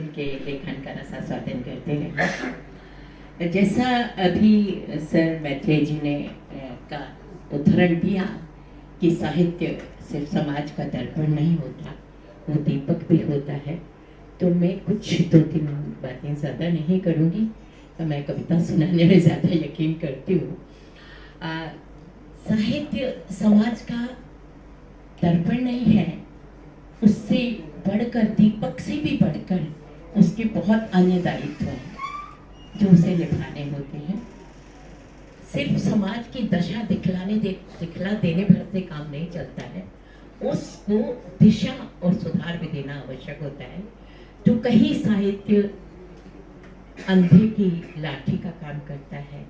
के लेखन का रसा स्वादन करते हैं। जैसा अभी सर मैत्रेय जी ने का उदाहरण दिया कि साहित्य सिर्फ समाज का दर्पण नहीं होता, वो दीपक भी होता है। तो मैं कुछ 2-3 बातें ज़्यादा नहीं करूँगी, तो मैं कविता सुनाने में ज़्यादा यकीन करती हूँ। साहित्य समाज का दर्पण नहीं है, उससे बढ़कर, दीपक से भी बढ़कर उसके बहुत अन्य दायित्व हैं जो उसे निभाने होते हैं। सिर्फ समाज की दशा दिखला देने भर से काम नहीं चलता है, उसको दिशा और सुधार भी देना आवश्यक होता है। तो कहीं साहित्य अंधे की लाठी का काम करता है,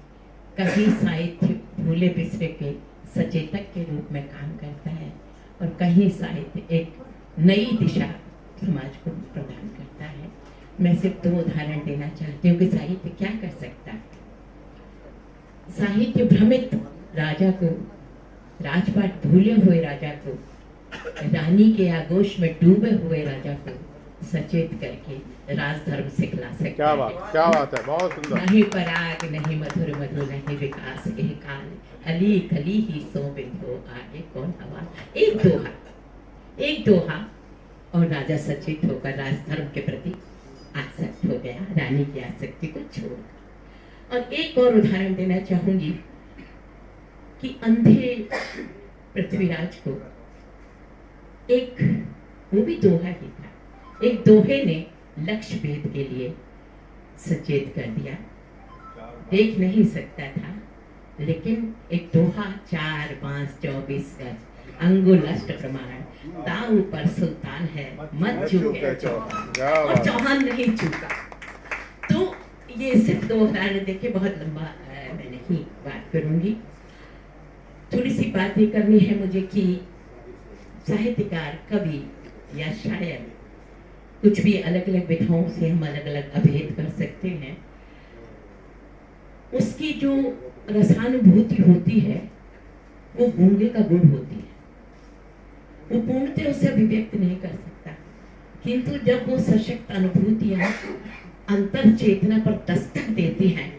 कहीं साहित्य भूले बिसरे के सचेतक के रूप में काम करता है, और कहीं साहित्य एक नई दिशा समाज को प्रदान करता है। मैं सिर्फ 2 उदाहरण देना चाहती हूँ कि साहित्य क्या कर सकता है। साहित्य भ्रमित राजा को, राजपाट भूले हुए राजा को, रानी के आगोश में डूबे हुए राजा को सचेत करके राजधर्म सिखला सकता है। क्या बात है, बहुत सुंदर। नहीं पराग नहीं मधुर मधु नहीं विकास के काल, अली कली ही सो बिंदो आगे कौन हवा। एक दोहा और राजा सचेत होकर राजधर्म के प्रति आसक्त हो गया, रानी की आसक्ति को छोड़। और एक और उदाहरण देना चाहूंगी कि अंधे पृथ्वीराज को एक, वो भी दोहा ही था, एक दोहे ने लक्ष्य भेद के लिए सचेत कर दिया। देख नहीं सकता था, लेकिन एक दोहा 4, 5, 24 गज अंगुल अष्ट प्रमाण, दाऊ पर सुल्तान है मत चूके चौहान, और चौहान नहीं चूका। तो ये सिर्फ 2 उदाहरण देखे, बहुत लंबा मैं नहीं बात करूंगी। थोड़ी सी बात ये करनी है मुझे कि साहित्यकार, कवि या शायर, कुछ भी अलग अलग विधाओं से हम अलग अलग अभेद कर सकते हैं। उसकी जो रसानुभूति होती है वो गूंगे का गुण होती है, वो पूर्णतः उसे अभिव्यक्त नहीं कर सकता, किंतु जब वो सशक्त अनुभूतियां अंतर चेतना पर दस्तक देती हैं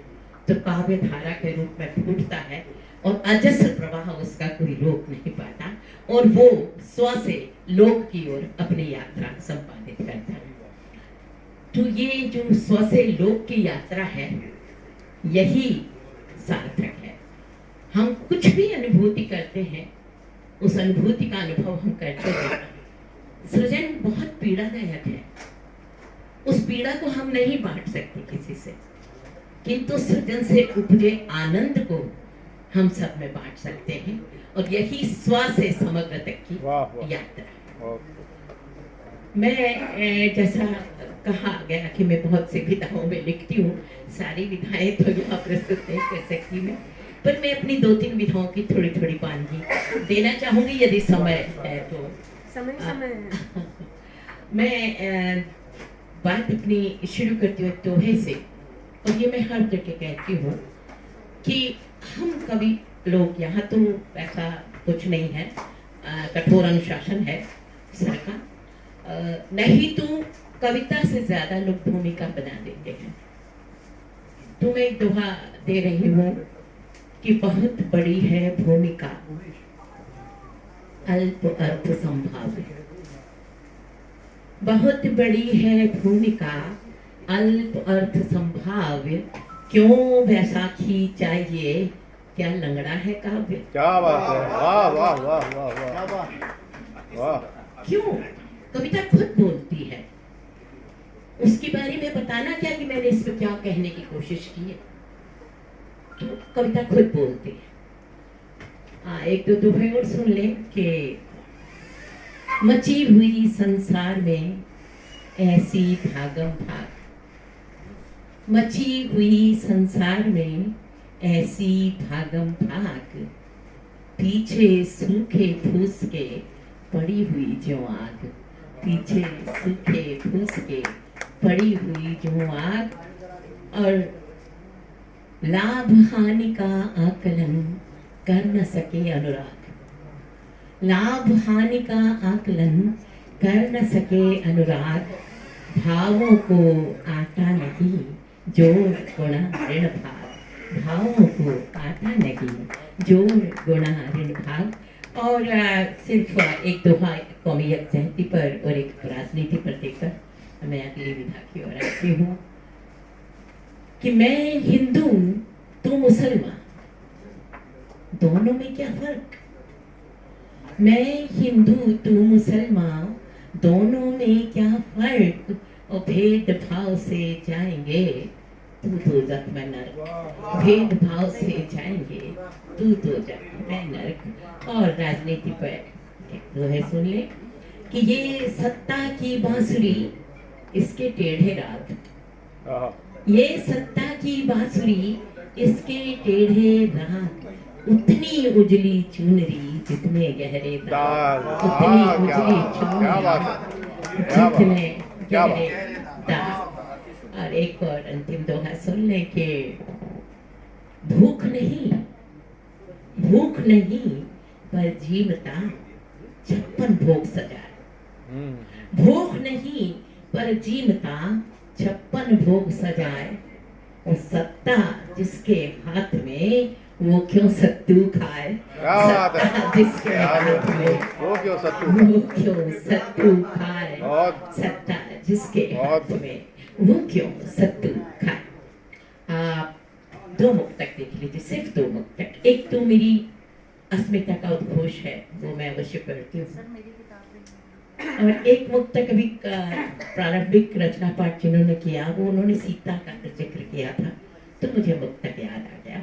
तो काव्य धारा के रूप में फूटता है, और अजस्र प्रवाह उसका कोई रोक नहीं पाता, और वो स्व से लोक की ओर अपनी यात्रा संपादित करता है। तो ये जो स्व से लोक की यात्रा है, यही सार्थक है। हम कुछ भी अनुभूति करते हैं, उस अनुभूति का अनुभव हम करते हैं। सृजन बहुत पीड़ादायक है, उस पीड़ा को हम नहीं बांट सकते किसी से, किंतु सृजन से उपजे आनंद को हम सब में बांट सकते हैं, और यही स्व से समग्र तक की यात्रा। मैं जैसा कहा गया कि मैं बहुत सी विधाओं में लिखती हूँ, सारी विधाएं तो यहाँ प्रस्तुत नहीं कर सकती मैं, पर मैं अपनी 2-3 विधाओं की थोड़ी थोड़ी पानगी देना चाहूंगी, यदि समय है तो। समय मैं बात अपनी शुरू करती हूँ दोहे से, और ये मैं हर जगह कहती हूँ कि हम कवि लोग, यहाँ तो ऐसा कुछ नहीं है, कठोर अनुशासन है सर का, नहीं तो कविता से ज्यादा लोग भूमिका बना देते हैं। तो मैं एक दोहा दे रही हूँ कि बहुत बड़ी है भूमिका अल्प अर्थ संभाव्य, बहुत बड़ी है भूमिका अल्प अर्थ संभाव्य, क्यों बैसाखी चाहिए क्या लंगड़ा है काव्य। क्या बात है, वाह वाह वाह वाह वाह वाह। क्यों? कविता खुद बोलती है, उसके बारे में बताना क्या कि मैंने इसमें क्या कहने की कोशिश की है, तो कविता खुद बोलती है। 1-2 दोहे और सुन ले कि मची हुई संसार में ऐसी भागम भाग, मची हुई संसार में ऐसी भागम भाग, पीछे सूखे फूस के पड़ी हुई जो आग, पीछे सूखे फूस के पड़ी हुई जो आग, और लाभ हानि का आकलन कर न सके अनुराग, लाभ हानि का आकलन कर न सके अनुराग, भावों को आता नहीं जोड़ गुणा ऋण भाग, भावों को आता नहीं जोड़ गुणा ऋण भाग। और सिर्फ एक दोहा कौमी यकजहती पर और एक राजनीति पर देकर मैं अगली विधा की ओर आती हूँ कि मैं हिंदू तू मुसलमान, दोनों में क्या फर्क? मैं हिंदू तू मुसलमान, दोनों में क्या फर्क? और भेदभाव से जाएंगे तू दोजख में नरक, भेदभाव से जाएंगे तू दोजख में नरक। और राजनीति पर एक दोहे सुन ले कि ये सत्ता की बांसुरी इसके टेढ़े राग, ये सत्ता की बांसुरी इसके टेढ़े राग, उतनी उजली चुनरी जितने गहरे दाग, उतनी उजली चुनरी जितने गहरे दाग। और एक और अंतिम दोहा सुन ले कि भूख नहीं पर जीवता 56 भोग सजाए, भूख नहीं पर जीवता 56 भोग सजाए। और सत्ता जिसके हाथ में वो क्यों सत्तू खाए, सत्ता जिसके हाथ में वो क्यों सत्तू खाए, सत्ता जिसके हाथ में वो क्यों सत्तू खाए। आप दो मुक्तक देख लीजिए, सिर्फ दो मुक्तक। एक तो मेरी अस्मिता का उद्घोष है, वो मैं अवश्य पढ़ती हूँ। और एक मुक्तक अभी प्रारंभिक रचना पाठ जिन्होंने किया वो उन्होंने सीता का जिक्र किया था, तो मुझे मुक्तक याद आ गया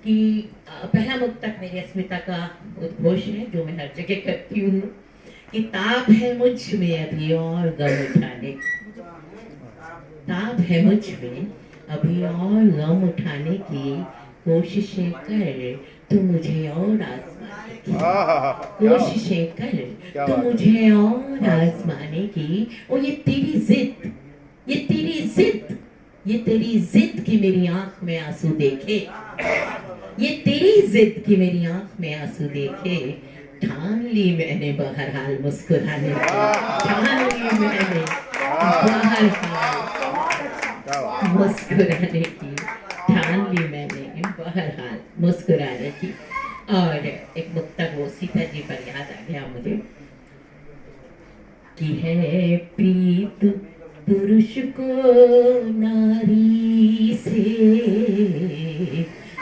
कि पहला मुक्तक मेरी अस्मिता का उद्घोष है जो मैं हर जगह करती हूँ कि ताप है मुझ में अभी और गम उठाने, ताप है मुझ में अभी और गम उठाने की कोशिशें कर तू मुझे और आजमाने की, कोशिशें कर तू मुझे और आजमाने की। और ये तेरी जिद, ये तेरी जिद, ये तेरी जिद की मेरी आंख में आंसू देखे, ये तेरी जिद की मेरी आंख में आंसू देखे। ठान ली मैंने बहरहाल मुस्कुराने की, ठान ली मैंने बहरहाल मुस्कुराने की, ठान ली मैंने बहरहाल मुस्कुराने की। और एक मुक्तक वो सीता जी पर याद आ गया मुझे कि है प्रीत पुरुष को नारी से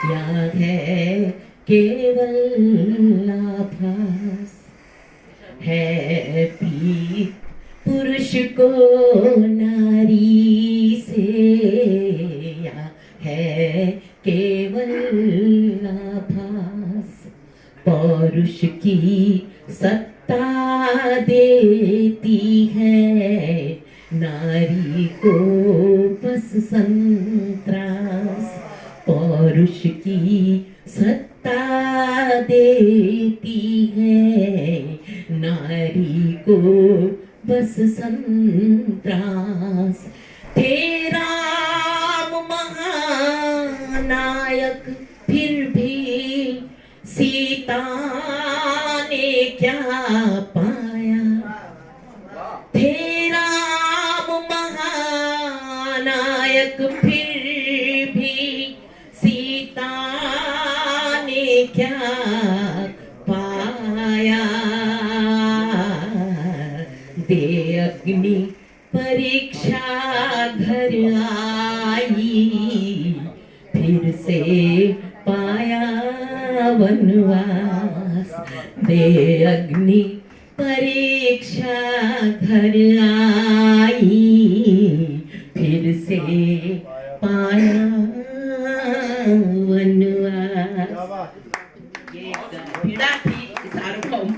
या है केवल आभास, है प्रीत पुरुष को नारी से या है केवल आभास। पौरुष की सत्ता देती है नारी को बस संत्रास, पौरुष की सत्ता देती है नारी को बस संत्रास। तेरा महानायक फिर भी सीता ने क्या पाया, तेरा महानायक फिर भी सीता ने क्या पाया। दे अग्नि परीक्षा घर आई, फिर से पाया वनवास। दे अग्नि परीक्षा घर आई, फिर से पाया वनवास। ये पीड़ा थी सार्वभौम,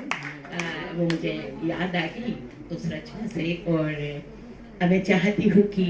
वो मुझे याद आ गई उस रचना से। और मैं चाहती हूँ कि